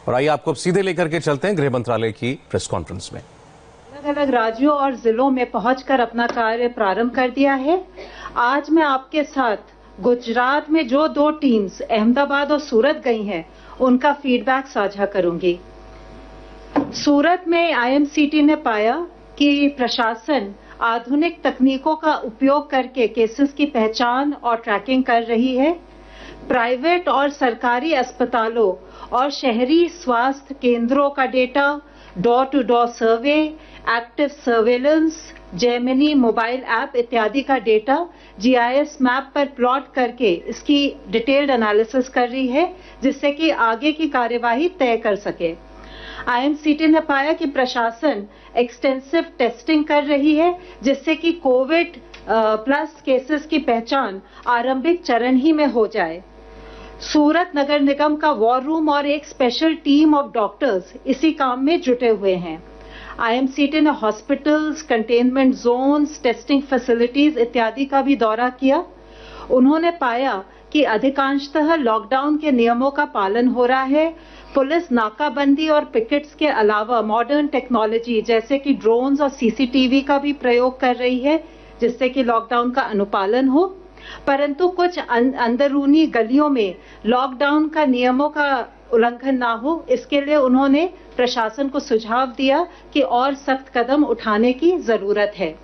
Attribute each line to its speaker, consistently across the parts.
Speaker 1: और आइए आपको अब सीधे लेकर के चलते हैं गृह मंत्रालय की प्रेस कॉन्फ्रेंस में।
Speaker 2: अलग अलग राज्यों और जिलों में पहुंचकर अपना कार्य प्रारंभ कर दिया है। आज मैं आपके साथ गुजरात में जो 2 टीम्स अहमदाबाद और सूरत गई हैं, उनका फीडबैक साझा करूंगी। सूरत में आईएमसीटी ने पाया कि प्रशासन आधुनिक तकनीकों का उपयोग करके केसेस की पहचान और ट्रैकिंग कर रही है। प्राइवेट और सरकारी अस्पतालों और शहरी स्वास्थ्य केंद्रों का data, door to door survey, active surveillance, Gemini mobile app इत्यादि का डेटा जीआईएस मैप पर प्लॉट करके इसकी डिटेल्ड एनालिसिस कर रही है, जिससे कि आगे की कार्यवाही तय कर सके। आईएमसीटी ने पाया कि प्रशासन एक्सटेंसिव टेस्टिंग कर रही है, जिससे कि कोविड प्लस केसेस की पहचान आरंभिक चरण ही में हो जाए। सूरत नगर निगम का वॉर रूम और एक स्पेशल टीम ऑफ डॉक्टर्स इसी काम में जुटे हुए हैं। आईएमसीटी ने hospitals, containment zones, testing facilities इत्यादि का भी दौरा किया। उन्होंने पाया कि अधिकांशतः लॉकडाउन के नियमों का पालन हो रहा है। पुलिस नाकाबंदी और पिकेट्स के अलावा मॉडर्न टेक्नोलॉजी जैसे कि ड्रोन्स और सीसीटीवी का भी प्रयोग कर रही है, जिससे कि लॉकडाउन का अनुपालन हो। परंतु कुछ अंदरूनी गलियों में लॉकडाउन का नियमों का उल्लंघन ना हो, इसके लिए उन्होंने प्रशासन को सुझाव दिया कि और सख्त कदम उठाने की जरूरत है।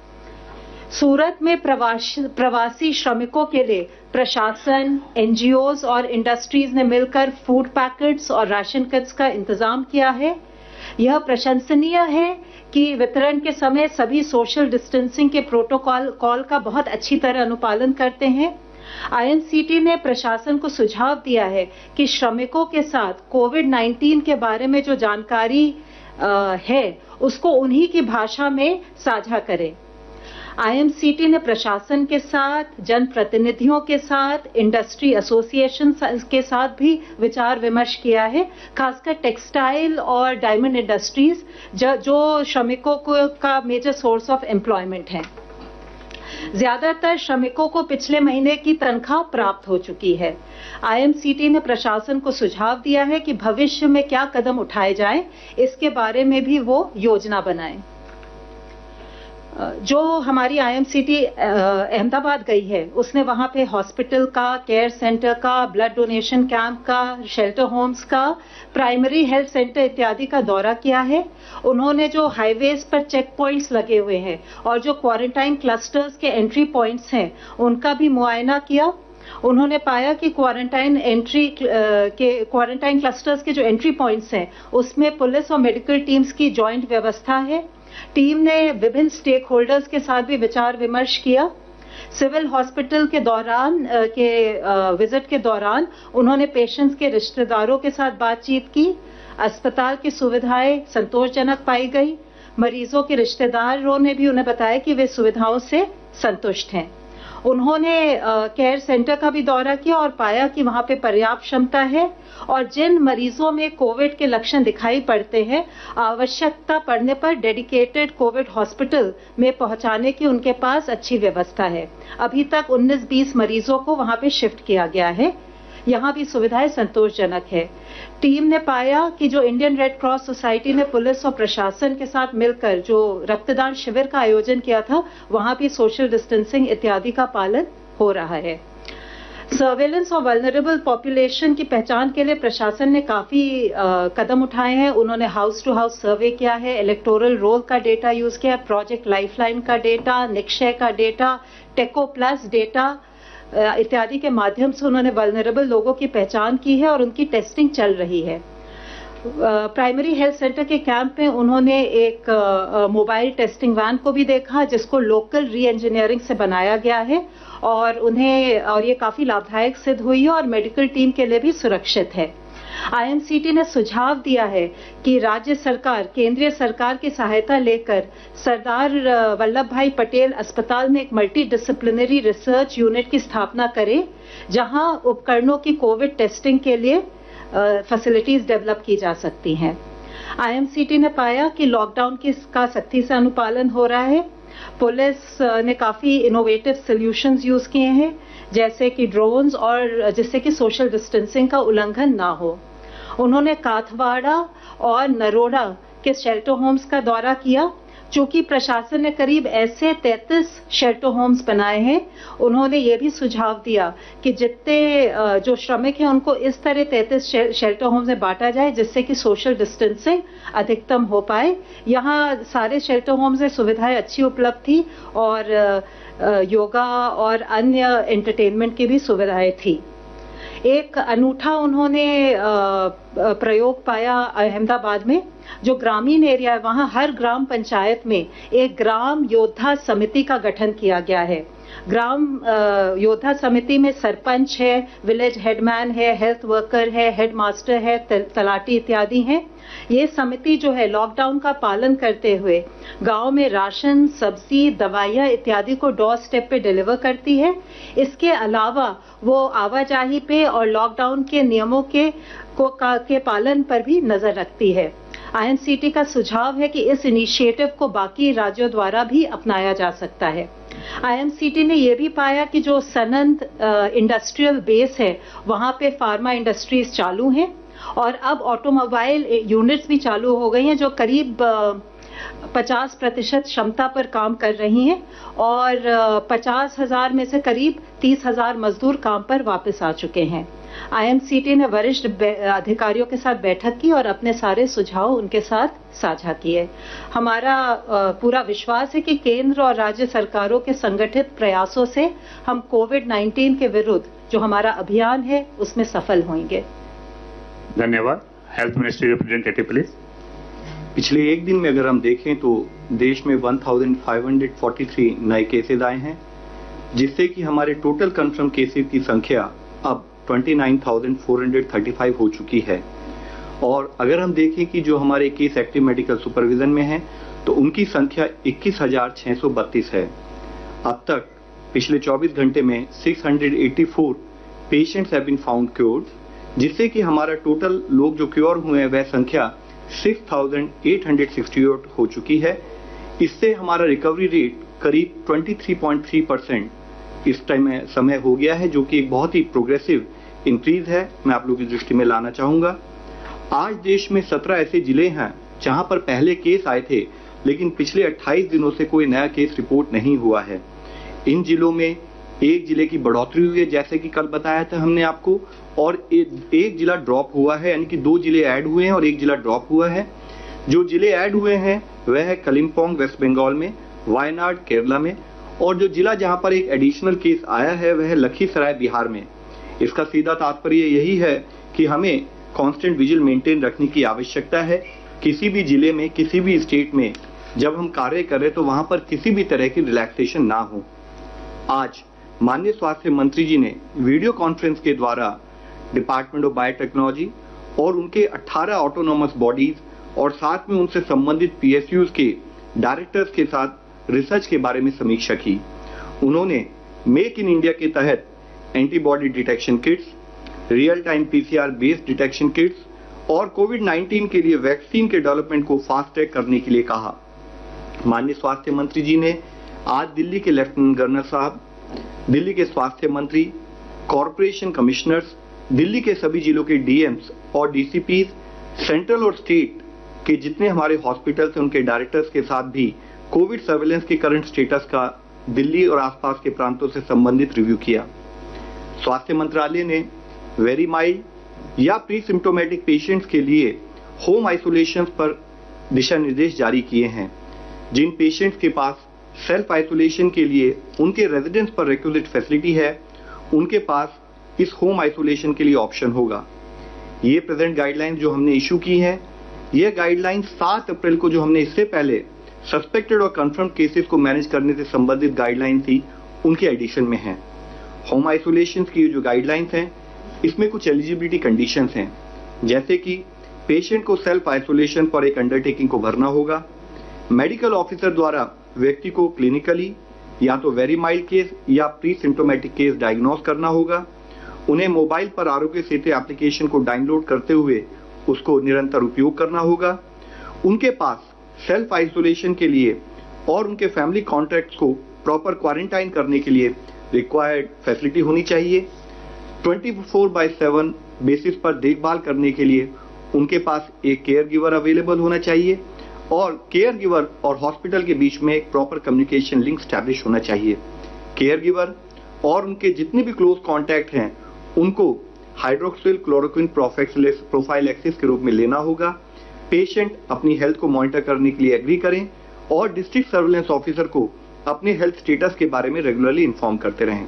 Speaker 2: सूरत में प्रवासी श्रमिकों के लिए प्रशासन, एनजीओज और इंडस्ट्रीज ने मिलकर फूड पैकेट्स और राशन किट्स का इंतजाम किया है। यह प्रशंसनीय है कि वितरण के समय सभी सोशल डिस्टेंसिंग के प्रोटोकॉल का बहुत अच्छी तरह अनुपालन करते हैं। आईएमसीटी ने प्रशासन को सुझाव दिया है कि श्रमिकों के साथ कोविड-19 के बारे में जो जानकारी है, उसको उन्हीं की भाषा में साझा करें। आईएमसीटी ने प्रशासन के साथ, जनप्रतिनिधियों के साथ, इंडस्ट्री एसोसिएशन के साथ भी विचार विमर्श किया है, खासकर टेक्सटाइल और डायमंड इंडस्ट्रीज जो श्रमिकों का मेजर सोर्स ऑफ एम्प्लॉयमेंट है। ज्यादातर श्रमिकों को पिछले महीने की तनख्वाह प्राप्त हो चुकी है। आईएमसीटी ने प्रशासन को सुझाव दिया है कि भविष्य में क्या कदम उठाए जाएं, इसके बारे में भी वो योजना बनाएं। जो हमारी आईएमसीटी अहमदाबाद गई है, उसने वहां पे हॉस्पिटल का, केयर सेंटर का, ब्लड डोनेशन कैंप का, शेल्टर होम्स का, प्राइमरी हेल्थ सेंटर इत्यादि का दौरा किया है। उन्होंने जो हाईवेज पर चेक पॉइंट्स लगे हुए हैं और जो क्वारंटाइन क्लस्टर्स के एंट्री पॉइंट्स हैं, उनका भी मुआयना किया। उन्होंने पाया कि क्वारंटाइन क्लस्टर्स के जो एंट्री पॉइंट्स हैं, उसमें पुलिस और मेडिकल टीम्स की जॉइंट व्यवस्था है। टीम ने विभिन्न स्टेक होल्डर्स के साथ भी विचार विमर्श किया। सिविल हॉस्पिटल के विजिट के दौरान उन्होंने पेशेंट्स के रिश्तेदारों के साथ बातचीत की। अस्पताल की सुविधाएं संतोषजनक पाई गई। मरीजों के रिश्तेदारों ने भी उन्हें बताया कि वे सुविधाओं से संतुष्ट हैं। उन्होंने केयर सेंटर का भी दौरा किया और पाया कि वहां पे पर्याप्त क्षमता है और जिन मरीजों में कोविड के लक्षण दिखाई पड़ते हैं, आवश्यकता पड़ने पर डेडिकेटेड कोविड हॉस्पिटल में पहुंचाने की उनके पास अच्छी व्यवस्था है। अभी तक 19-20 मरीजों को वहां पे शिफ्ट किया गया है। यहाँ भी सुविधाएं संतोषजनक है। टीम ने पाया कि जो इंडियन रेड क्रॉस सोसाइटी ने पुलिस और प्रशासन के साथ मिलकर जो रक्तदान शिविर का आयोजन किया था, वहां भी सोशल डिस्टेंसिंग इत्यादि का पालन हो रहा है। सर्वेलेंस और वल्नरेबल पॉपुलेशन की पहचान के लिए प्रशासन ने काफी कदम उठाए हैं। उन्होंने हाउस टू हाउस सर्वे किया है, इलेक्टोरल रोल का डेटा यूज किया, प्रोजेक्ट लाइफलाइन का डेटा, निक्षय का डेटा, टेको प्लस डेटा इत्यादि के माध्यम से उन्होंने वल्नरेबल लोगों की पहचान की है और उनकी टेस्टिंग चल रही है। प्राइमरी हेल्थ सेंटर के कैंप में उन्होंने एक मोबाइल टेस्टिंग वैन को भी देखा, जिसको लोकल री इंजीनियरिंग से बनाया गया है और ये काफी लाभदायक सिद्ध हुई है और मेडिकल टीम के लिए भी सुरक्षित है। आईएमसीटी ने सुझाव दिया है कि राज्य सरकार केंद्रीय सरकार की सहायता लेकर सरदार वल्लभ भाई पटेल अस्पताल में एक मल्टी डिसिप्लिनरी रिसर्च यूनिट की स्थापना करे, जहां उपकरणों की कोविड टेस्टिंग के लिए फैसिलिटीज डेवलप की जा सकती हैं। आईएमसीटी ने पाया कि लॉकडाउन का सख्ती से अनुपालन हो रहा है। पुलिस ने काफी इनोवेटिव सॉल्यूशंस यूज किए हैं, जैसे कि ड्रोन्स, और जिससे कि सोशल डिस्टेंसिंग का उल्लंघन ना हो। उन्होंने काथवाड़ा और नरोड़ा के शेल्टर होम्स का दौरा किया। चूंकि प्रशासन ने करीब ऐसे 33 शेल्टर होम्स बनाए हैं, उन्होंने ये भी सुझाव दिया कि जितने जो श्रमिक हैं उनको इस तरह 33 शेल्टर होम्स में बांटा जाए जिससे कि सोशल डिस्टेंसिंग अधिकतम हो पाए। यहाँ सारे शेल्टर होम्स में सुविधाएं अच्छी उपलब्ध थी और योगा और अन्य एंटरटेनमेंट की भी सुविधाएं थी। एक अनूठा उन्होंने प्रयोग पाया अहमदाबाद में, जो ग्रामीण एरिया है वहां हर ग्राम पंचायत में एक ग्राम योद्धा समिति का गठन किया गया है। ग्राम योद्धा समिति में सरपंच है, विलेज हेडमैन है, हेल्थ वर्कर है, हेडमास्टर है, तलाटी इत्यादि हैं। ये समिति जो है लॉकडाउन का पालन करते हुए गांव में राशन, सब्जी, दवाइयां इत्यादि को डोर स्टेप पे डिलीवर करती है। इसके अलावा वो आवाजाही पे और लॉकडाउन के नियमों के पालन पर भी नजर रखती है। आईएमसीटी का सुझाव है कि इस इनिशिएटिव को बाकी राज्यों द्वारा भी अपनाया जा सकता है। आईएमसीटी ने यह भी पाया कि जो सनंद इंडस्ट्रियल बेस है वहां पे फार्मा इंडस्ट्रीज चालू हैं और अब ऑटोमोबाइल यूनिट्स भी चालू हो गई हैं जो करीब 50% क्षमता पर काम कर रही हैं और 50,000 में से करीब 30,000 मजदूर काम पर वापस आ चुके हैं। आईएमसीटी ने वरिष्ठ अधिकारियों के साथ बैठक की और अपने सारे सुझाव उनके साथ साझा किए। हमारा पूरा विश्वास है कि केंद्र और राज्य सरकारों के संगठित प्रयासों से हम कोविड-19 के विरुद्ध जो हमारा अभियान है उसमें सफल होंगे।
Speaker 3: धन्यवाद। Health ministry representative please.
Speaker 4: पिछले एक दिन में अगर हम देखें तो देश में 1543 नए केसेज आए हैं, जिससे कि हमारे टोटल कंफर्म केसेज की संख्या अब 29,435 हो चुकी है। और अगर हम देखें कि जो हमारे केस एक्टिव मेडिकल सुपरविजन में हैं तो उनकी संख्या 21,632 है। अब तक पिछले 24 घंटे में 684 patients have been found cured, जिससे कि हमारा टोटल लोग जो क्योर हुए हैं वह संख्या 6,868 हो चुकी है। इससे हमारा रिकवरी रेट करीब 23.3% इस टाइम में समय हो गया है, जो कि एक बहुत ही प्रोग्रेसिव इंक्रीज है। मैं आप लोगों की दृष्टि में लाना चाहूंगा। आज देश में 17 ऐसे जिले हैं जहां पर पहले केस आए थे लेकिन पिछले 28 दिनों से कोई नया केस रिपोर्ट नहीं हुआ है। इन जिलों में एक जिले की बढ़ोतरी हुई है, जैसे कि कल बताया था हमने आपको, और एक जिला ड्रॉप हुआ है, यानी कि 2 जिले ऐड हुए हैं और एक जिला ड्रॉप हुआ है। जो जिले ऐड हुए हैं वह है कलिम्पोंग वेस्ट बंगाल में, वायनाड केरला में, और जो जिला जहां पर एक एडिशनल केस आया है वह है लखीसराय बिहार में। इसका सीधा तात्पर्य यही है कि हमें कांस्टेंट विजिल मेंटेन रखने की आवश्यकता है। किसी भी जिले में, किसी भी स्टेट में जब हम कार्य करें तो वहां पर किसी भी तरह की रिलैक्सेशन ना हो। आज माननीय स्वास्थ्य मंत्री जी ने वीडियो कॉन्फ्रेंस के द्वारा डिपार्टमेंट ऑफ बायोटेक्नोलॉजी और उनके 18 ऑटोनोमस बॉडीज और साथ में उनसे संबंधित पीएसयूज के डायरेक्टर्स के साथ रिसर्च के बारे में समीक्षा की। उन्होंने मेक इन इंडिया के तहत antibody detection kits, real time PCR based detection kits और कोविड-19 के लिए वैक्सीन के डेवलपमेंट को फास्ट ट्रैक करने के लिए कहा। माननीय स्वास्थ्य मंत्री जी ने आज दिल्ली के लेफ्टिनेंट गवर्नर साहब, दिल्ली के स्वास्थ्य मंत्री, कॉरपोरेशन कमिश्नर्स, दिल्ली के सभी जिलों के डीएम्स और डीसीपीज, सेंट्रल और स्टेट के जितने हमारे हॉस्पिटल्स हैं उनके डायरेक्टर्स के साथ भी कोविड सर्वेलेंस के करंट स्टेटस का दिल्ली और आसपास के प्रांतों से संबंधित रिव्यू किया। स्वास्थ्य मंत्रालय ने वेरी माइल्ड या प्री सिम्टोमेटिक पेशेंट्स के लिए होम आइसोलेशन पर दिशा निर्देश जारी किए हैं। जिन पेशेंट्स के पास सेल्फ आइसोलेशन के लिए उनके रेजिडेंस पर रिक्विजिट फैसिलिटी है, उनके पास इस होम आइसोलेशन के लिए ऑप्शन होगा। ये प्रेजेंट गाइडलाइंस जो हमने इशू की हैं, ये गाइडलाइंस 7 अप्रैल को जो हमने इससे पहले सस्पेक्टेड और कंफर्म केसेस को मैनेज करने से संबंधित गाइडलाइन थी, उनके एडिशन में है। होम आइसोलेशन की जो गाइडलाइंस हैं, इसमें कुछ एलिजिबिलिटी कंडीशंस हैं, जैसे कि पेशेंट को सेल्फ आइसोलेशन पर एक अंडरटेकिंग को भरना होगा। मेडिकल ऑफिसर द्वारा व्यक्ति को क्लिनिकली या तो वेरी माइल्ड केस या प्री सिम्टोमेटिक केस डायग्नोस करना होगा। उन्हें मोबाइल पर आरोग्य सेतु एप्लीकेशन को डाउनलोड करते हुए उसको निरंतर उपयोग करना होगा। उनके पास सेल्फ आइसोलेशन के लिए और उनके फैमिली कॉन्टैक्ट्स को प्रॉपर क्वारंटाइन करने के लिए रिक्वायर्ड फैसिलिटी होनी चाहिए। 24/7 बेसिस पर देखभाल करने के लिए उनके पास एक केयर गिवर अवेलेबल होना चाहिए और केयर गिवर और हॉस्पिटल के बीच में एक प्रॉपर कम्युनिकेशन लिंक स्टैब्लिश होना चाहिए। केयर गिवर और उनके जितने भी क्लोज कॉन्टैक्ट हैं उनको हाइड्रोक्सिल क्लोरोक्विन प्रोफाइलैक्सिस के रूप में लेना होगा। पेशेंट अपनी हेल्थ को मॉनिटर करने के लिए एग्री करें और डिस्ट्रिक्ट सर्विलेंस ऑफिसर को अपने हेल्थ स्टेटस के बारे में रेगुलरली इन्फॉर्म करते रहें।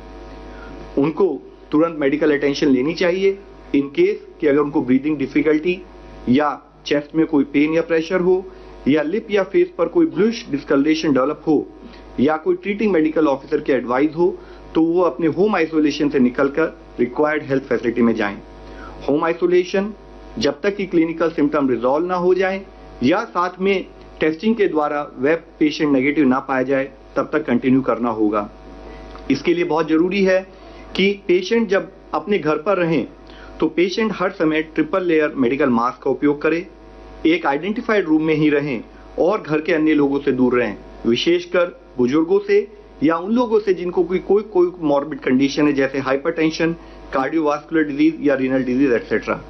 Speaker 4: उनको तुरंत मेडिकल अटेंशन लेनी चाहिए इन केस कि अगर उनको ब्रीदिंग डिफिकल्टी या चेस्ट में कोई पेन या प्रेशर हो या लिप या फेस पर कोई ब्लूइश डिस्कलरेशन डेवलप हो या कोई ट्रीटिंग मेडिकल ऑफिसर की एडवाइस हो तो वो अपने होम आइसोलेशन से निकलकर रिक्वायर्ड हेल्थ फैसिलिटी में जाएं। होम आइसोलेशन जब तक कि क्लिनिकल सिम्टम रिजॉल्व ना हो जाए या साथ में टेस्टिंग के द्वारा वह पेशेंट नेगेटिव ना पाया जाए तब तक कंटिन्यू करना होगा। इसके लिए बहुत जरूरी है कि पेशेंट जब अपने घर पर रहें तो पेशेंट हर समय ट्रिपल लेयर मेडिकल मास्क का उपयोग करे, एक आइडेंटिफाइड रूम में ही रहें और घर के अन्य लोगों से दूर रहें, विशेषकर बुजुर्गों से या उन लोगों से जिनको कोई मॉर्बिड कंडीशन है जैसे हाइपरटेंशन, कार्डियोवास्कुलर डिजीज या रीनल डिजीज एक्सेट्रा।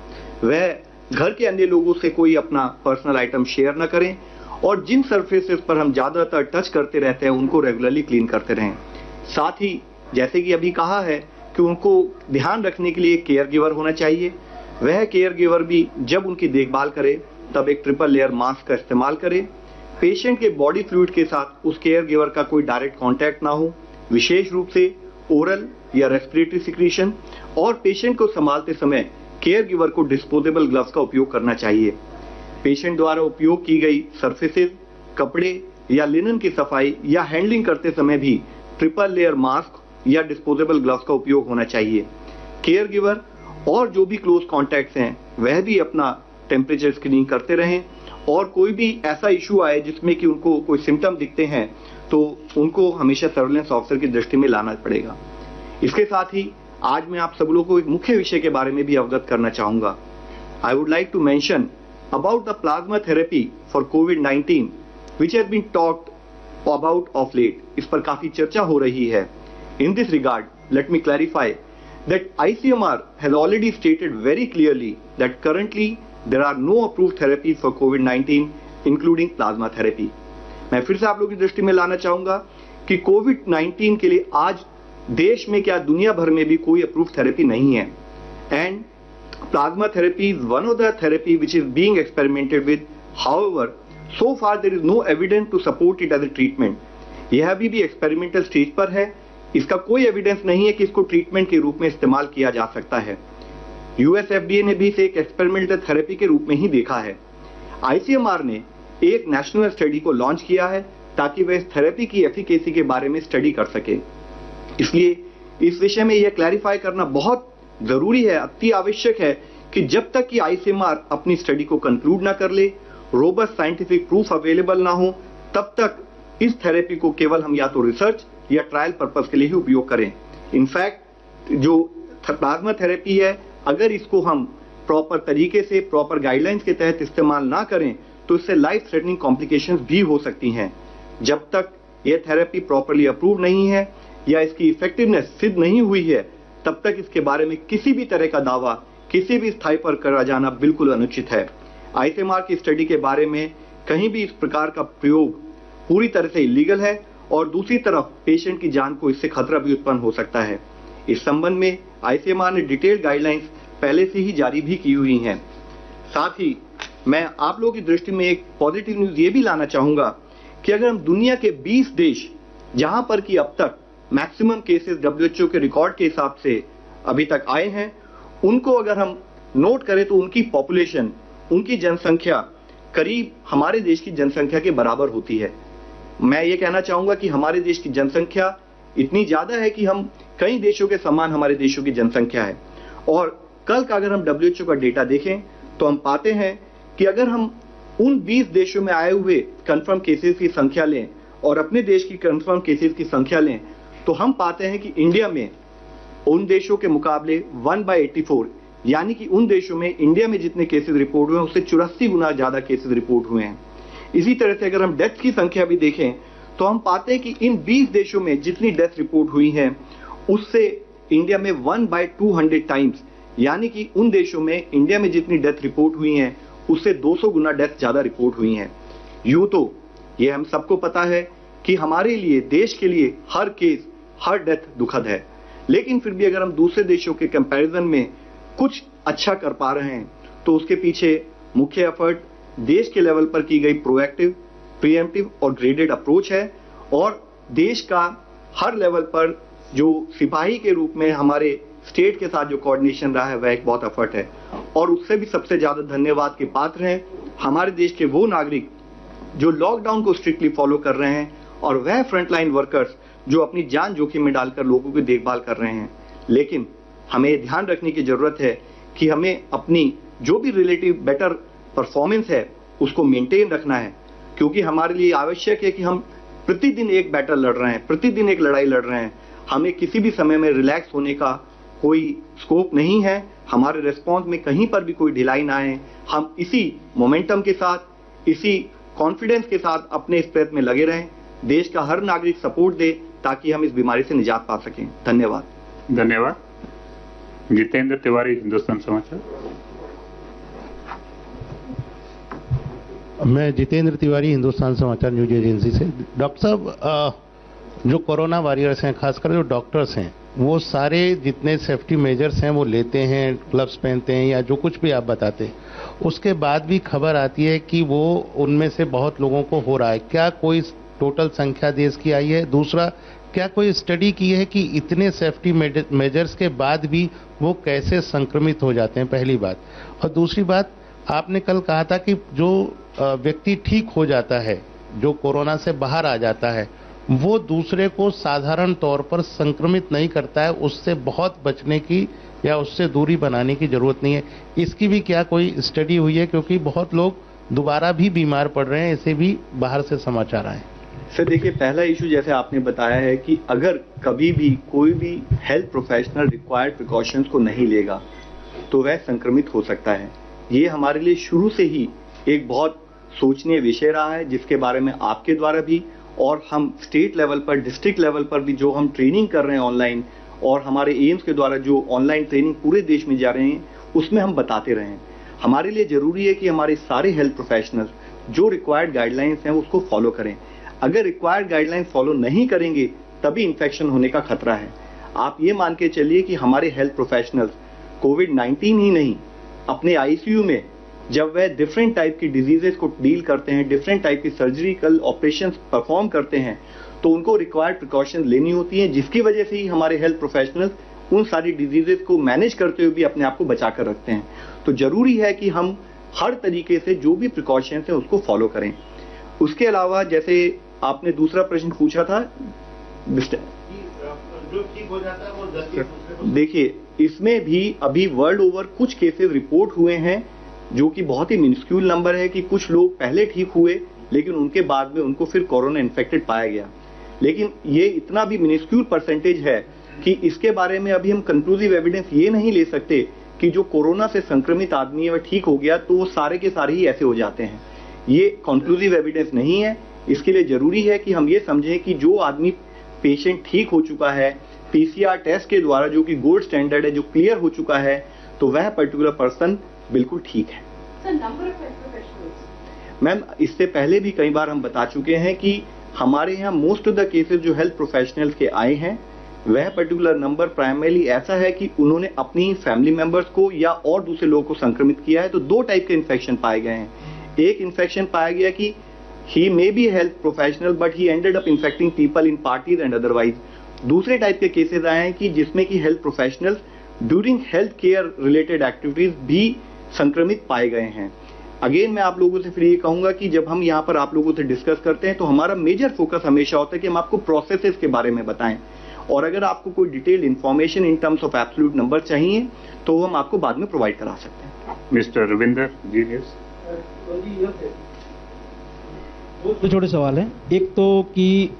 Speaker 4: वह घर के अन्य लोगों से कोई अपना पर्सनल आइटम शेयर न करें और जिन सरफेसेस पर हम ज्यादातर टच करते रहते हैं उनको रेगुलरली क्लीन करते रहें। साथ ही जैसे कि अभी कहा है कि उनको ध्यान रखने के लिए केयर गिवर होना चाहिए। वह केयर गिवर भी जब उनकी देखभाल करे तब एक ट्रिपल लेयर मास्क का इस्तेमाल करे। पेशेंट के बॉडी फ्लूइड के साथ उस केयर गिवर का कोई डायरेक्ट कांटेक्ट ना हो, विशेष रूप से ओरल या रेस्पिरेटरी सिक्रीशन, और पेशेंट को संभालते समय केयर गिवर को डिस्पोजेबल ग्लव्स का उपयोग करना चाहिए। पेशेंट द्वारा उपयोग की गई सरफेसेस, कपड़े या लिनन की सफाई या हैंडलिंग करते समय भी ट्रिपल लेयर मास्क या डिस्पोजेबल ग्लव्स का उपयोग होना चाहिए। केयर गिवर और जो भी क्लोज कॉन्टैक्ट्स हैं वह भी अपना टेम्परेचर स्क्रीनिंग करते रहें और कोई भी ऐसा इशू आए जिसमें कि उनको कोई सिम्टम दिखते हैं तो उनको हमेशा सर्विलेंस ऑफिसर की दृष्टि में लाना पड़ेगा। इसके साथ ही आज मैं आप सब लोगों को एक मुख्य विषय के बारे में भी अवगत करना चाहूंगा। I would like to mention about the plasma therapy for COVID-19 which has been talked about of late। इस पर काफी चर्चा हो रही है। In this regard, let me clarify that ICMR has already stated very clearly that currently there are no approved therapies for COVID-19 including plasma therapy। मैं फिर से आप लोगों की दृष्टि में लाना चाहूंगा कि COVID-19 के लिए आज देश में क्या दुनिया भर में भी कोई अप्रूव्ड थेरेपी नहीं है। And plasma therapy is one of the therapy which is being experimented with. However, so far there is no evidence to support it as a treatment। यह अभी भी एक्सपेरिमेंटल स्टेज पर है, इसका कोई एविडेंस नहीं है कि इसको ट्रीटमेंट के रूप में इस्तेमाल किया जा सकता है। यूएस FDA ने भी इसे एक एक्सपेरिमेंटल थेरेपी के रूप में ही देखा है। ICMR ने एक नेशनल स्टडी को लॉन्च किया है ताकि वह इस थेरेपी की एफिकेसी के बारे में स्टडी कर सके। इसलिए इस विषय में यह क्लैरिफाई करना बहुत जरूरी है, अति आवश्यक है कि जब तक कि ICMR अपनी स्टडी को कंक्लूड ना कर ले, रोबस्ट साइंटिफिक प्रूफ अवेलेबल ना हो, तब तक इस थेरेपी को केवल हम या तो रिसर्च या ट्रायल पर्पस के लिए ही उपयोग करें। इनफैक्ट जो प्लाज्मा थेरेपी है, अगर इसको हम प्रॉपर तरीके से प्रॉपर गाइडलाइंस के तहत इस्तेमाल ना करें तो इससे लाइफ थ्रेटनिंग कॉम्प्लिकेशंस भी हो सकती हैं। जब तक यह थेरेपी प्रॉपरली अप्रूव नहीं है या इसकी इफेक्टिवनेस सिद्ध नहीं हुई है तब तक इसके बारे में किसी भी तरह का दावा किसी भी स्थाई पर करा जाना बिल्कुल अनुचित है। ICMR की स्टडी के बारे में कहीं भी इस प्रकार का प्रयोग पूरी तरह से इलीगल है और दूसरी तरफ पेशेंट की जान को इससे खतरा भी उत्पन्न हो सकता है। इस संबंध में ICMR ने डिटेल्ड गाइडलाइंस पहले से ही जारी भी की हुई हैं। साथ ही मैं आप लोगों की दृष्टि में एक पॉजिटिव न्यूज ये भी लाना चाहूंगा कि अगर हम दुनिया के 20 देश जहां पर कि अब तक मैक्सिमम केसेस WHO के रिकॉर्ड के हिसाब से अभी तक आए हैं, उनको अगर हम नोट करें तो उनकी पॉपुलेशन, उनकी जनसंख्या करीब हमारे देश की जनसंख्या के बराबर होती है। मैं ये कहना चाहूंगा कि हमारे देश की जनसंख्या इतनी ज्यादा है कि हम कई देशों के समान हमारे देशों की जनसंख्या है। और कल का अगर हम WHO का डेटा देखें तो हम पाते हैं कि अगर हम उन 20 देशों में आए हुए कंफर्म केसेस की संख्या लें और अपने देश की कंफर्म केसेस की संख्या लें तो हम पाते हैं कि इंडिया में उन देशों के मुकाबले 1/84, यानी कि उन देशों में इंडिया में जितने केसेस रिपोर्ट हुए हैं उससे 84 गुना ज्यादा केसेस रिपोर्ट हुए हैं। इसी तरह से अगर हम डेथ की संख्या भी देखें तो हम पाते हैं कि इन 20 देशों में जितनी डेथ रिपोर्ट हुई हैं उससे इंडिया में 1/200 टाइम्स, यानी कि उन देशों में इंडिया में जितनी डेथ रिपोर्ट हुई हैं उससे 200 गुना डेथ ज्यादा रिपोर्ट हुई हैं। यूं तो ये हम सबको पता है कि हमारे लिए, देश के लिए हर केस, हर डेथ दुखद है, लेकिन फिर भी अगर हम दूसरे देशों के कंपैरिजन में कुछ अच्छा कर पा रहे हैं तो उसके पीछे मुख्य एफर्ट देश के लेवल पर की गई प्रोएक्टिव, प्रीएम्प्टिव और ग्रेडेड अप्रोच है, और देश का हर लेवल पर जो सिपाही के रूप में हमारे स्टेट के साथ जो कोऑर्डिनेशन रहा है वह एक बहुत एफर्ट है। और उससे भी सबसे ज्यादा धन्यवाद के पात्र हैं हमारे देश के वो नागरिक जो लॉकडाउन को स्ट्रिक्टली फॉलो कर रहे हैं, और वह फ्रंटलाइन वर्कर्स जो अपनी जान जोखिम में डालकर लोगों की देखभाल कर रहे हैं। लेकिन हमें ध्यान रखने की जरूरत है कि हमें अपनी जो भी रिलेटिव बेटर परफॉर्मेंस है उसको मेंटेन रखना है, क्योंकि हमारे लिए आवश्यक है कि हम प्रतिदिन एक बैटल लड़ रहे हैं, प्रतिदिन एक लड़ाई लड़ रहे हैं। हमें किसी भी समय में रिलैक्स होने का कोई स्कोप नहीं है। हमारे रिस्पॉन्स में कहीं पर भी कोई ढिलाई ना आए। हम इसी मोमेंटम के साथ, इसी कॉन्फिडेंस के साथ अपने इस प्रयत्न में लगे रहें। देश का हर नागरिक सपोर्ट दे ताकि हम इस बीमारी से निजात पा सकें। धन्यवाद।
Speaker 3: धन्यवाद। जितेंद्र तिवारी, हिंदुस्तान समाचार।
Speaker 5: मैं जितेंद्र तिवारी, हिंदुस्तान समाचार न्यूज एजेंसी से। डॉक्टर साहब, जो कोरोना वॉरियर्स हैं, खासकर जो डॉक्टर्स हैं, वो सारे जितने सेफ्टी मेजर्स हैं वो लेते हैं, ग्लव्स पहनते हैं या जो कुछ भी आप बताते हैं, उसके बाद भी खबर आती है कि वो उनमें से बहुत लोगों को हो रहा है। क्या कोई टोटल संख्या देश की आई है? दूसरा, क्या कोई स्टडी की है कि इतने सेफ्टी मेजर्स के बाद भी वो कैसे संक्रमित हो जाते हैं? पहली बात। और दूसरी बात, आपने कल कहा था कि जो व्यक्ति ठीक हो जाता है, जो कोरोना से बाहर आ जाता है, वो दूसरे को साधारण तौर पर संक्रमित नहीं करता है, उससे बहुत बचने की या उससे दूरी बनाने की जरूरत नहीं है। इसकी भी क्या कोई स्टडी हुई है? क्योंकि बहुत लोग दोबारा भी बीमार पड़ रहे हैं, इसे भी बाहर से समाचार आए।
Speaker 4: सर देखिए, पहला इशू जैसे आपने बताया है कि अगर कभी भी कोई भी हेल्थ प्रोफेशनल रिक्वायर्ड प्रिकॉशंस को नहीं लेगा तो वह संक्रमित हो सकता है। ये हमारे लिए शुरू से ही एक बहुत सोचनीय विषय रहा है, जिसके बारे में आपके द्वारा भी और हम स्टेट लेवल पर, डिस्ट्रिक्ट लेवल पर भी जो हम ट्रेनिंग कर रहे हैं ऑनलाइन, और हमारे एम्स के द्वारा जो ऑनलाइन ट्रेनिंग पूरे देश में जा रहे हैं, उसमें हम बताते रहे हैं। हमारे लिए जरूरी है कि हमारे सारे हेल्थ प्रोफेशनल जो रिक्वायर्ड गाइडलाइंस हैं उसको फॉलो करें। अगर रिक्वायर्ड गाइडलाइंस फॉलो नहीं करेंगे तभी इन्फेक्शन होने का खतरा है। आप ये मान के चलिए कि हमारे हेल्थ प्रोफेशनल्स कोविड-19 ही नहीं, अपने आईसीयू में जब वह डिफरेंट टाइप की डिजीजेस को डील करते हैं, डिफरेंट टाइप की सर्जिकल ऑपरेशंस परफॉर्म करते हैं, तो उनको रिक्वायर्ड प्रिकॉशन लेनी होती है, जिसकी वजह से ही हमारे हेल्थ प्रोफेशनल्स उन सारी डिजीजेस को मैनेज करते हुए भी अपने आप को बचा कर रखते हैं। तो जरूरी है कि हम हर तरीके से जो भी प्रिकॉशंस हैं उसको फॉलो करें। उसके अलावा जैसे आपने दूसरा प्रश्न पूछा था,
Speaker 5: जो ठीक हो जाता है वो
Speaker 4: देखिए, इसमें भी अभी वर्ल्ड ओवर कुछ केसेस रिपोर्ट हुए हैं जो कि बहुत ही मिनिस्क्यूल नंबर है, कि कुछ लोग पहले ठीक हुए लेकिन उनके बाद में उनको फिर कोरोना इन्फेक्टेड पाया गया। लेकिन ये इतना भी मिनिस्क्यूल परसेंटेज है कि इसके बारे में अभी हम कंक्लूसिव एविडेंस ये नहीं ले सकते कि जो कोरोना से संक्रमित आदमी है वह ठीक हो गया तो वो सारे के सारे ही ऐसे हो जाते हैं। ये कंक्लूसिव एविडेंस नहीं है। इसके लिए जरूरी है कि हम ये समझें कि जो आदमी पेशेंट ठीक हो चुका है पीसीआर टेस्ट के द्वारा, जो कि गोल्ड स्टैंडर्ड है, जो क्लियर हो चुका है, तो वह पर्टिकुलर पर्सन बिल्कुल ठीक है। मैम, इससे पहले भी कई बार हम बता चुके हैं कि हमारे यहाँ मोस्ट ऑफ द केसेस जो हेल्थ प्रोफेशनल्स के आए हैं वह पर्टिकुलर नंबर प्राइमरीली ऐसा है कि उन्होंने अपनी फैमिली मेंबर्स को या और दूसरे लोगों को संक्रमित किया है। तो दो टाइप के इन्फेक्शन पाए गए हैं। एक इन्फेक्शन पाया गया कि he may be health professional but he ended up infecting people in parties and otherwise. दूसरे टाइप के केसेस आए हैं कि जिसमें कि health professionals during health care related activities भी संक्रमित पाए गए हैं। अगेन मैं आप लोगों से फिर ये कहूंगा कि जब हम यहाँ पर आप लोगों से डिस्कस करते हैं तो हमारा मेजर फोकस हमेशा होता है कि हम आपको प्रोसेसेस के बारे में बताएं, और अगर आपको कोई detailed information in terms of absolute number चाहिए तो हम आपको बाद में प्रोवाइड करा सकते हैं।
Speaker 3: मिस्टर रविंदर जी न्यूज।
Speaker 6: दो छोटे सवाल हैं। एक तो कि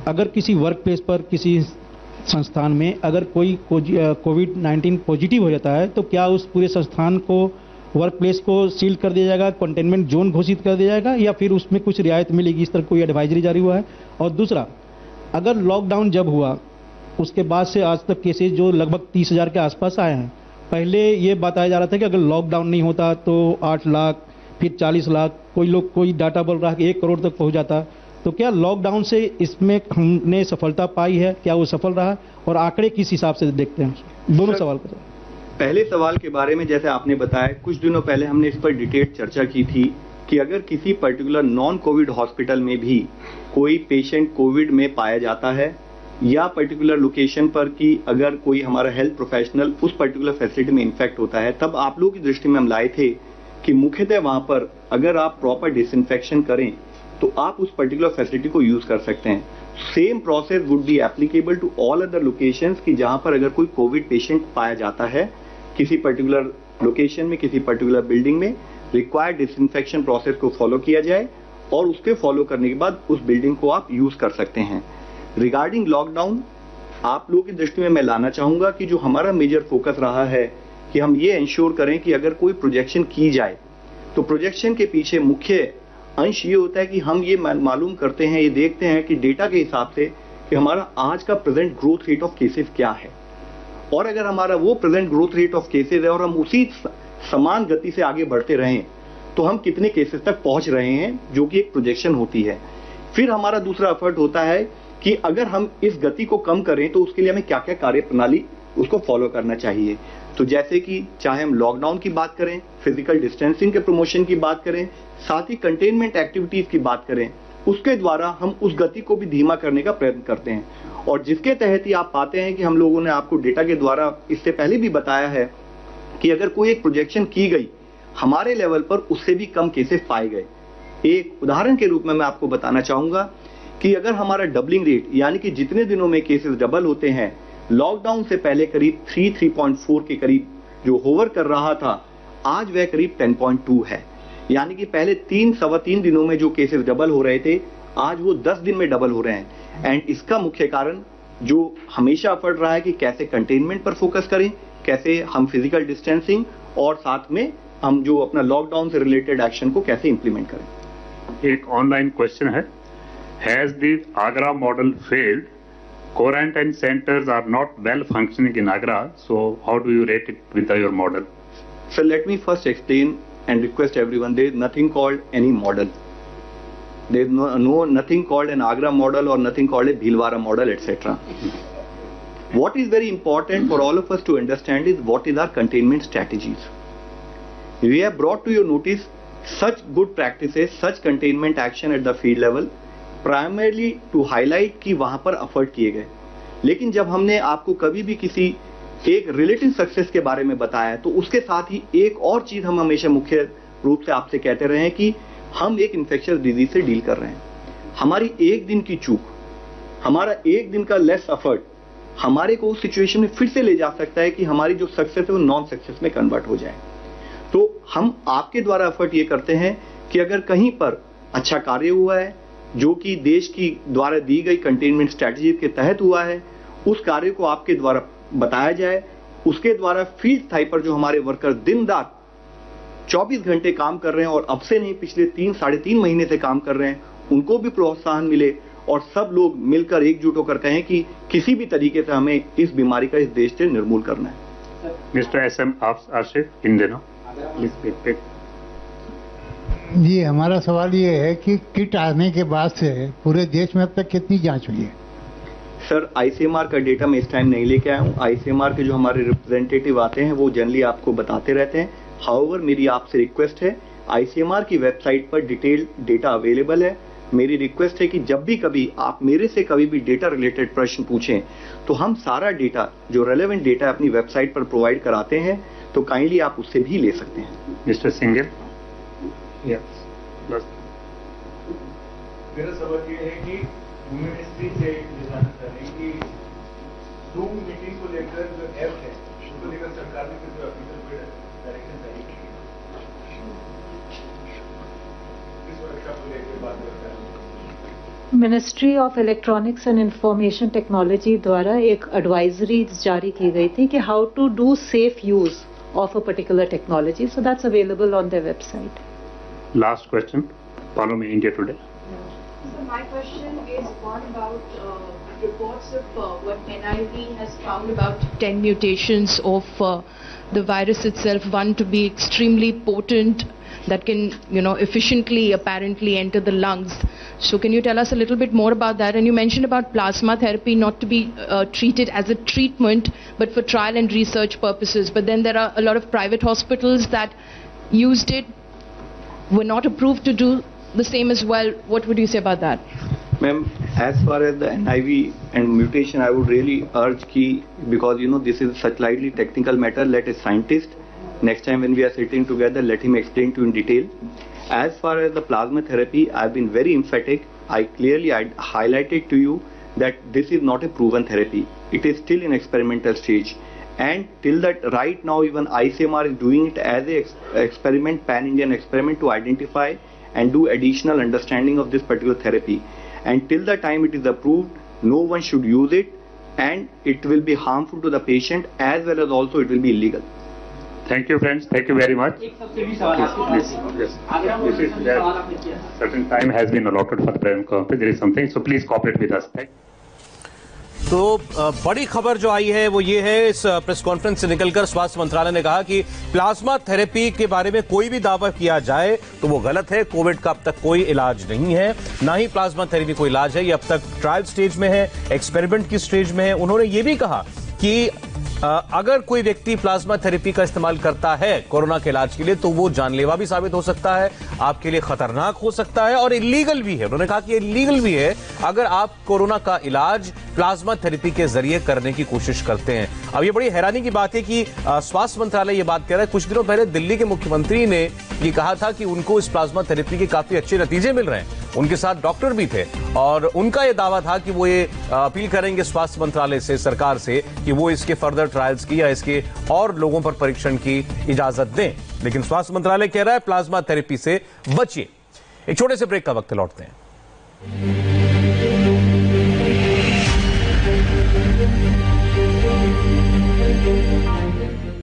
Speaker 6: अगर किसी वर्क प्लेस पर, किसी संस्थान में अगर कोई कोविड-19 पॉजिटिव हो जाता है तो क्या उस पूरे संस्थान को, वर्क प्लेस को सील कर दिया जाएगा, कंटेनमेंट जोन घोषित कर दिया जाएगा, या फिर उसमें कुछ रियायत मिलेगी? इस तरह कोई एडवाइजरी जारी हुआ है? और दूसरा, अगर लॉकडाउन जब हुआ उसके बाद से आज तक केसेज जो लगभग 30,000 के आसपास आए हैं, पहले ये बताया जा रहा था कि अगर लॉकडाउन नहीं होता तो 8 लाख, फिर 40 लाख, कोई डाटा बोल रहा है कि 1 करोड़ तक पहुंच जाता। तो क्या लॉकडाउन से इसमें हमने सफलता पाई है, क्या वो सफल रहा, और आंकड़े किस हिसाब से देखते हैं? दोनों सवाल का।
Speaker 4: पहले सवाल के बारे में जैसे आपने बताया, कुछ दिनों पहले हमने इस पर डिटेल चर्चा की थी कि अगर किसी पर्टिकुलर नॉन कोविड हॉस्पिटल में भी कोई पेशेंट कोविड में पाया जाता है या पर्टिकुलर लोकेशन पर कि अगर कोई हमारा हेल्थ प्रोफेशनल उस पर्टिकुलर फैसिलिटी में इन्फेक्ट होता है, तब आप लोगों की दृष्टि में हम लाए थे कि मुख्यतः वहां पर अगर आप प्रॉपर डिसइंफेक्शन करें तो आप उस पर्टिकुलर फैसिलिटी को यूज कर सकते हैं। Same process would be applicable to all other locations कि जहां पर अगर कोई कोविड पेशेंट पाया जाता है किसी पर्टिकुलर लोकेशन में, किसी पर्टिकुलर बिल्डिंग में, रिक्वायर्ड डिसइंफेक्शन प्रोसेस को फॉलो किया जाए और उसके फॉलो करने के बाद उस बिल्डिंग को आप यूज कर सकते हैं। रिगार्डिंग लॉकडाउन, आप लोगों की दृष्टि में मैं लाना चाहूंगा कि जो हमारा मेजर फोकस रहा है कि हम ये इंश्योर करें कि अगर कोई प्रोजेक्शन की जाए तो प्रोजेक्शन के पीछे मुख्य अंश ये होता है कि हम ये मालूम करते हैं, ये देखते हैं कि डेटा के हिसाब से कि हमारा आज का present growth rate of cases क्या है, और अगर हमारा वो present growth rate of cases है और हम उसी समान गति से आगे बढ़ते रहें तो हम कितने केसेस तक पहुंच रहे हैं, जो कि एक प्रोजेक्शन होती है। फिर हमारा दूसरा एफर्ट होता है कि अगर हम इस गति को कम करें तो उसके लिए हमें क्या क्या कार्य प्रणाली उसको फॉलो करना चाहिए। तो जैसे कि चाहे हम लॉकडाउन की बात करें, फिजिकल डिस्टेंसिंग के प्रमोशन की बात करें, साथ ही कंटेनमेंट एक्टिविटीज की बात करें, उसके द्वारा हम उस गति को भी धीमा करने का प्रयत्न करते हैं। और जिसके तहत ही आप पाते हैं कि हम लोगों ने आपको डेटा के द्वारा इससे पहले भी बताया है कि अगर कोई एक प्रोजेक्शन की गई हमारे लेवल पर, उससे भी कम केसेस पाए गए। एक उदाहरण के रूप में मैं आपको बताना चाहूंगा कि अगर हमारा डबलिंग रेट यानी कि जितने दिनों में केसेस डबल होते हैं, लॉकडाउन से पहले करीब 3.4 के करीब जो होवर कर रहा था, आज वह करीब 10.2 है। यानी कि पहले 3-3.25 दिनों में जो केसेस डबल हो रहे थे, आज वो 10 दिन में डबल हो रहे हैं। एंड इसका मुख्य कारण जो हमेशा एफर्ट रहा है कि कैसे कंटेनमेंट पर फोकस करें, कैसे हम फिजिकल डिस्टेंसिंग और साथ में हम जो अपना लॉकडाउन से रिलेटेड एक्शन को कैसे इंप्लीमेंट करें।
Speaker 3: एक ऑनलाइन क्वेश्चन है, has the Agra model failed? Quarantine centers are not well functioning in Agra, so how do you rate it with your model?
Speaker 4: So let me first explain and request everyone, there is nothing called any model. There is nothing called an Agra model or nothing called a Bhilwara model, etc. What is very important for all of us to understand is what is our containment strategies. We have brought to your notice such good practices, such containment action at the field level, primarily to highlight कि वहां पर effort किए गए। लेकिन जब हमने आपको कभी भी किसी एक रिलेटिव सक्सेस के बारे में बताया तो उसके साथ ही एक और चीज हम हमेशा मुख्य रूप से आपसे कहते रहे हैं कि हम एक इन्फेक्शियस डिजीज से डील कर रहे हैं। हमारी एक दिन की चूक, हमारा एक दिन का लेस एफर्ट हमारे को उस सिचुएशन में फिर से ले जा सकता है कि हमारी जो सक्सेस है वो नॉन सक्सेस में कन्वर्ट हो जाए। तो हम आपके द्वारा एफर्ट ये करते हैं कि अगर कहीं पर अच्छा कार्य हुआ है जो कि देश की द्वारा दी गई कंटेनमेंट स्ट्रेटजी के तहत हुआ है, उस कार्य को आपके द्वारा बताया जाए। उसके द्वारा फील्ड स्थाई पर जो हमारे वर्कर दिन रात 24 घंटे काम कर रहे हैं और अब से नहीं पिछले 3-3.5 महीने से काम कर रहे हैं, उनको भी प्रोत्साहन मिले और सब लोग मिलकर एकजुट होकर कहें कि किसी भी तरीके से हमें इस बीमारी का इस देश से निर्मूल करना है।
Speaker 3: मिस्टर SM आसिफ, इन दिनों प्लीज।
Speaker 7: जी, हमारा सवाल ये है कि किट आने के बाद से पूरे देश में अब तक कितनी जांच हुई है?
Speaker 4: सर, ICMR का डेटा मैं इस टाइम नहीं लेके आया हूँ। ICMR के जो हमारे रिप्रेजेंटेटिव आते हैं वो जनरली आपको बताते रहते हैं। हाउएवर मेरी आपसे रिक्वेस्ट है, ICMR की वेबसाइट पर डिटेल डेटा अवेलेबल है। मेरी रिक्वेस्ट है कि जब भी कभी आप मेरे से कभी भी डेटा रिलेटेड प्रश्न पूछें तो हम सारा डेटा जो रेलेवेंट डेटा अपनी वेबसाइट पर प्रोवाइड कराते हैं, तो काइंडली आप उससे भी ले सकते हैं।
Speaker 3: Mister single.
Speaker 8: मेरा सवाल ये है कि मिनिस्ट्री से जानना चाह रहे हैं कि जूम मीटिंग को लेकर जो ऐप है उसको लेकर सरकार ने किसी ऑफिसर को डायरेक्शन जारी की है, इस सुरक्षा को लेकर बात करता है।
Speaker 2: Ministry of Electronics and Information Technology द्वारा एक एडवाइजरी जारी की गई थी कि how to do safe use of a particular technology, so that's available on their website.
Speaker 3: Last question, follow me India Today.
Speaker 9: My question is one about reports of what NIV has found about 10 mutations of the virus itself, one to be extremely potent, that can, efficiently apparently enter the lungs. So can you tell us a little bit more about that? And you mentioned about plasma therapy not to be treated as a treatment, but for trial and research purposes. But then there are a lot of private hospitals that used it, were not approved to do the same as well. What would you say about that?
Speaker 4: Ma'am, as far as the NIV and mutation, I would really urge because this is such lightly technical matter, let a scientist, next time when we are sitting together, let him explain to you in detail. As far as the plasma therapy, I've been very emphatic. I highlighted to you that this is not a proven therapy. It is still in experimental stage. And till that, right now even ICMR is doing it as a experiment, pan-Indian experiment, to identify and do additional understanding of this particular therapy. And till the time it is approved, no one should use it, and it will be harmful to the patient as well as also it will be illegal.
Speaker 3: Thank you, friends. Thank you very much. Yes. Certain time has been allotted for the press conference. There is something, so please cooperate with us. Thank you.
Speaker 1: तो बड़ी खबर जो आई है वो ये है, इस press conference से निकलकर स्वास्थ्य मंत्रालय ने कहा कि प्लाज्मा थेरेपी के बारे में कोई भी दावा किया जाए तो वो गलत है। कोविड का अब तक कोई इलाज नहीं है, ना ही प्लाज्मा थेरेपी कोई इलाज है। ये अब तक ट्रायल स्टेज में है, एक्सपेरिमेंट की स्टेज में है। उन्होंने ये भी कहा कि अगर कोई व्यक्ति प्लाज्मा थेरेपी का इस्तेमाल करता है कोरोना के इलाज के लिए तो वो जानलेवा भी साबित हो सकता है, आपके लिए खतरनाक हो सकता है और इलीगल भी है। उन्होंने कहा कि इलीगल भी है अगर आप कोरोना का इलाज प्लाज्मा थेरेपी के जरिए करने की कोशिश करते हैं। अब ये बड़ी हैरानी की बात है कि स्वास्थ्य मंत्रालय ये बात कह रहा है। कुछ दिनों पहले दिल्ली के मुख्यमंत्री ने ये कहा था कि उनको इस प्लाज्मा थेरेपी के काफी अच्छे नतीजे मिल रहे हैं, उनके साथ डॉक्टर भी थे और उनका यह दावा था कि वो ये अपील करेंगे स्वास्थ्य मंत्रालय से, सरकार से, कि वो इसके फर्दर ट्रायल्स की या इसके और लोगों पर परीक्षण की इजाजत दें। लेकिन स्वास्थ्य मंत्रालय कह रहा है प्लाज्मा थेरेपी से बचिए। एक छोटे से ब्रेक का वक्त, लौटते हैं।